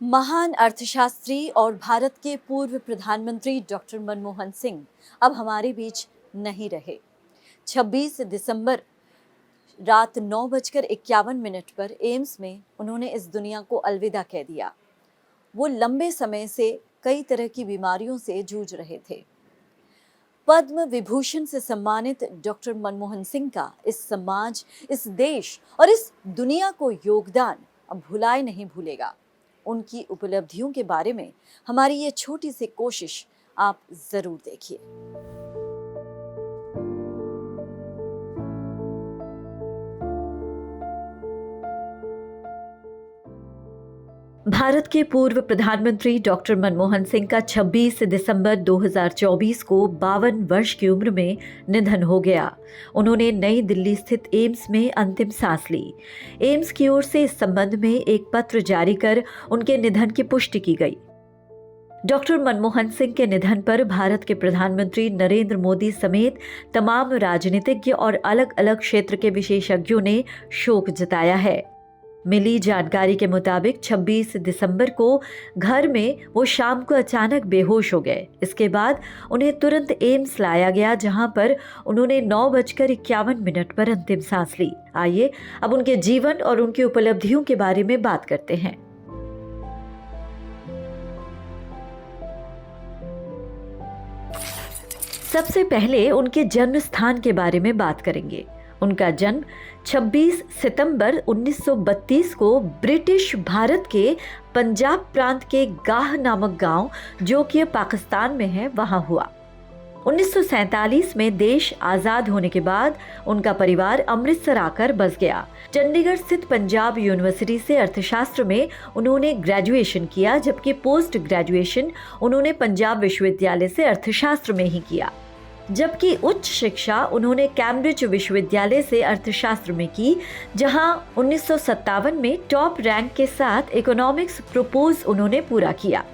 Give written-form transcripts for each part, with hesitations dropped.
महान अर्थशास्त्री और भारत के पूर्व प्रधानमंत्री डॉक्टर मनमोहन सिंह अब हमारे बीच नहीं रहे। 26 दिसंबर रात 9:51 पर एम्स में उन्होंने इस दुनिया को अलविदा कह दिया। वो लंबे समय से कई तरह की बीमारियों से जूझ रहे थे। पद्म विभूषण से सम्मानित डॉक्टर मनमोहन सिंह का इस समाज, इस देश और इस दुनिया को योगदान अब भुलाए नहीं भूलेगा। उनकी उपलब्धियों के बारे में हमारी ये छोटी सी कोशिश आप जरूर देखिए। भारत के पूर्व प्रधानमंत्री डॉक्टर मनमोहन सिंह का 26 दिसंबर 2024 को 52 वर्ष की उम्र में निधन हो गया। उन्होंने नई दिल्ली स्थित एम्स में अंतिम सांस ली। एम्स की ओर से इस संबंध में एक पत्र जारी कर उनके निधन की पुष्टि की गई। डॉक्टर मनमोहन सिंह के निधन पर भारत के प्रधानमंत्री नरेंद्र मोदी समेत तमाम राजनीतिज्ञ और अलग अलग क्षेत्र के विशेषज्ञों ने शोक जताया है। मिली जानकारी के मुताबिक 26 दिसंबर को घर में वो शाम को अचानक बेहोश हो गए। इसके बाद उन्हें तुरंत एम्स लाया गया, जहां पर उन्होंने 9:51 पर अंतिम सांस ली। आइए अब उनके जीवन और उनकी उपलब्धियों के बारे में बात करते हैं। सबसे पहले उनके जन्म स्थान के बारे में बात करेंगे। उनका जन्म 26 सितंबर 1932 को ब्रिटिश भारत के पंजाब प्रांत के गाह नामक गांव, जो कि पाकिस्तान में है, वहां हुआ। 1947 में देश आजाद होने के बाद उनका परिवार अमृतसर आकर बस गया। चंडीगढ़ स्थित पंजाब यूनिवर्सिटी से अर्थशास्त्र में उन्होंने ग्रेजुएशन किया, जबकि पोस्ट ग्रेजुएशन उन्होंने पंजाब विश्वविद्यालय से अर्थशास्त्र में ही किया। जबकि उच्च शिक्षा उन्होंने कैम्ब्रिज विश्वविद्यालय से अर्थशास्त्र में की, जहां 1957 में टॉप रैंक के साथ इकोनॉमिक्स प्रोपोज उन्होंने पूरा किया।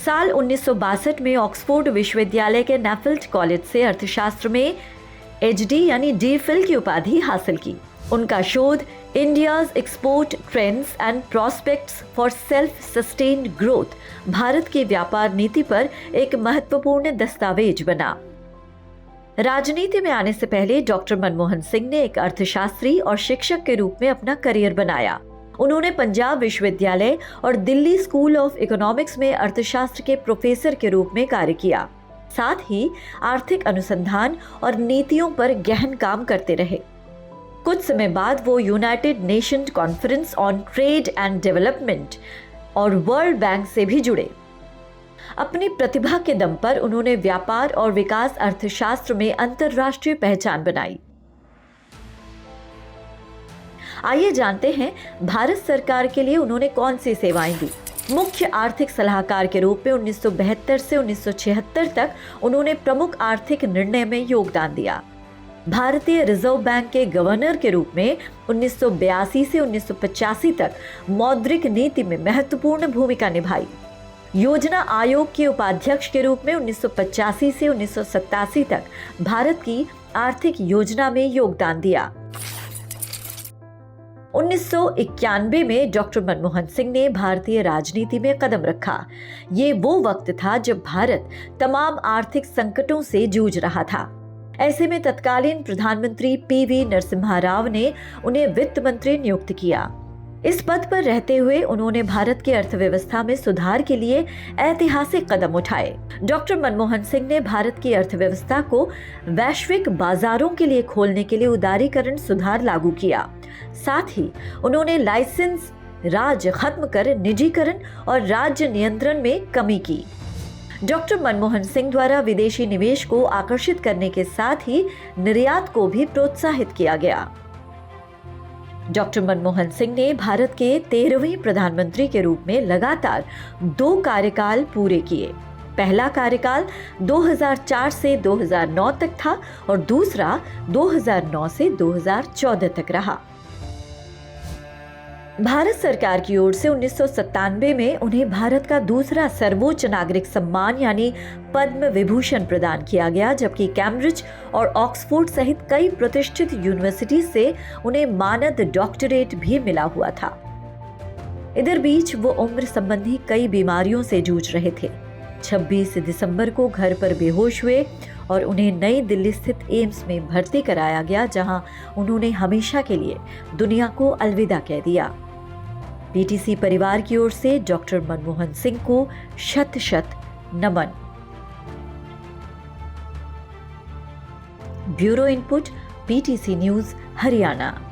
साल 1962 में ऑक्सफोर्ड विश्वविद्यालय के नेफिल्ड कॉलेज से अर्थशास्त्र में एचडी यानी डी.फिल की उपाधि हासिल की। उनका शोध India's export trends and prospects for self sustained growth Bharat की व्यापार नीति पर एक महत्वपूर्ण दस्तावेज बना। राजनीति में आने से पहले डॉक्टर मनमोहन सिंह ने एक अर्थशास्त्री और शिक्षक के रूप में अपना करियर बनाया। उन्होंने पंजाब विश्वविद्यालय और दिल्ली स्कूल ऑफ इकोनॉमिक्स में अर्थशास्त्र के प्रोफेसर के रूप में कार्य किया। साथ ही आर्थिक अनुसंधान और नीतियों पर गहन काम करते रहे। कुछ समय बाद वो United nation conference on trade and development और वर्ल्ड बैंक से भी जुड़े। अपनी प्रतिभा के दम पर उन्होंने व्यापार और विकास अर्थशास्त्र में अंतर्राष्ट्रीय पहचान बनाई। आइए जानते हैं भारत सरकार के लिए उन्होंने कौन सी सेवाएं दी। मुख्य आर्थिक सलाहकार के रूप में 1972 से 1976 तक उन्होंने प्रमुख आर्थिक निर्णय में योगदान दिया। भारतीय रिजर्व बैंक के गवर्नर के रूप में 1982 से 1985 तक मौद्रिक नीति में महत्वपूर्ण भूमिका निभाई। योजना आयोग के उपाध्यक्ष के रूप में 1985 से 1987 तक भारत की आर्थिक योजना में योगदान दिया। 1991 में डॉक्टर मनमोहन सिंह ने भारतीय राजनीति में कदम रखा। ये वो वक्त था जब भारत तमाम आर्थिक संकटों से जूझ रहा था। ऐसे में तत्कालीन प्रधानमंत्री पीवी नरसिम्हा राव ने उन्हें वित्त मंत्री नियुक्त किया। इस पद पर रहते हुए उन्होंने भारत की अर्थव्यवस्था में सुधार के लिए ऐतिहासिक कदम उठाए। डॉक्टर मनमोहन सिंह ने भारत की अर्थव्यवस्था को वैश्विक बाजारों के लिए खोलने के लिए उदारीकरण सुधार लागू किया। साथ ही उन्होंने लाइसेंस राज खत्म कर निजीकरण और राज्य नियंत्रण में कमी की। डॉक्टर मनमोहन सिंह द्वारा विदेशी निवेश को आकर्षित करने के साथ ही निर्यात को भी प्रोत्साहित किया गया। डॉक्टर मनमोहन सिंह ने भारत के 13वें प्रधानमंत्री के रूप में लगातार 2 कार्यकाल पूरे किए। पहला कार्यकाल 2004 से 2009 तक था और दूसरा 2009 से 2014 तक रहा। भारत सरकार की ओर से 1997 में उन्हें भारत का दूसरा सर्वोच्च नागरिक सम्मान यानी पद्म विभूषण प्रदान किया गया, जबकि कैम्ब्रिज और ऑक्सफोर्ड सहित कई प्रतिष्ठित यूनिवर्सिटी से उन्हें मानद डॉक्टरेट भी मिला हुआ था। इधर बीच वो उम्र संबंधी कई बीमारियों से जूझ रहे थे। 26 दिसंबर को घर पर बेहोश हुए और उन्हें नई दिल्ली स्थित एम्स में भर्ती कराया गया, जहां उन्होंने हमेशा के लिए दुनिया को अलविदा कह दिया। पीटीसी परिवार की ओर से डॉक्टर मनमोहन सिंह को शत शत नमन। Bureau input, PTC news, Haryana.